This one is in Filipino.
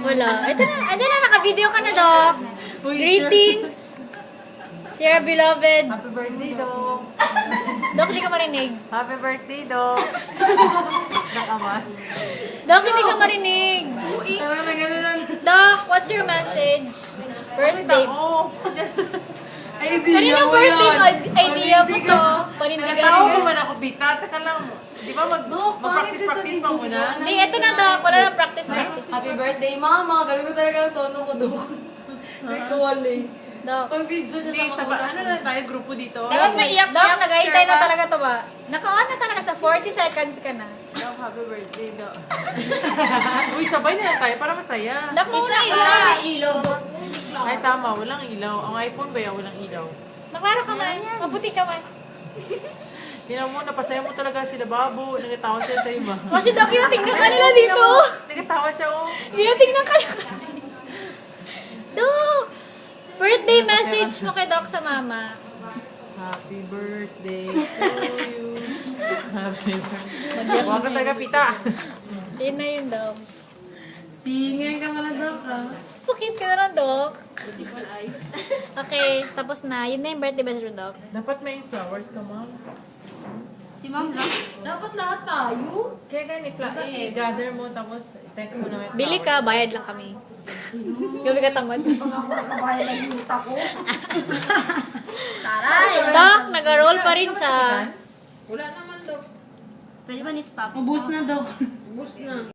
Wala. Ito na, andyan na, naka-video ka na, Doc. Greetings. Dear beloved. Happy birthday, Dok. Doc, hindi ka marinig. Happy birthday, Dok. Nakamas. Doc, hindi ka marinig. Tara na gano'n lang. Doc, what's your message? Birthday. Oo. Kaninong birthday idea mo to? Panindigan Nagtawag mo. naman ako, Bita. Teka lang. Di ba mag-practice pa muna? Hindi, ito na, Doc. Wala nang practice. Happy birthday, mama. Gano'n ko talaga ang tono ko doon. Nagkawali. Doc. Pag video niya Hindi, sa sa ano na tayo, grupo dito? Doc, Doc, nag-aintay na talaga to ba? Naka-on na talaga siya. 40 seconds ka na. Dok, happy birthday, Dok. Uy, sabay na lang tayo para masaya. Doc, muna isa. ilaw. Ay, tama. Walang ilaw. Ang iPhone ba yan? Walang ilaw. Maklaro ka man. Maputi ka man. Tingnan mo, napasaya mo talaga sila, Babo. Nagatawa siya sa iba. Kasi Doc, tingnan ka nila dito. Nagatawa siya, oh. Tingnan ka nila kasi. Doc, birthday message mo kay Doc sa mama. Happy birthday to you. Happy birthday. Huwag ka talaga, Pita. Yun na yun, Doc. Singer ka pala, Dok, ha? Pukit ka na lang, Doc. Okay, tapos na. Yun na yung birthday message mo, Doc. Dapat may flowers ka, Ma'am. Si Ma'am lang. Dapat lahat tayo. Kaya ganun, i-gather mo, tapos text mo na may Bili flowers. ka, bayad lang kami. Gabi ka tamad. Kabayan lang yung utak ko. Taray! Doc, nag-roll pa rin siya. Wala naman, Dok. Pwede ba ni-stop? Ubus na, Dok. Ubus na.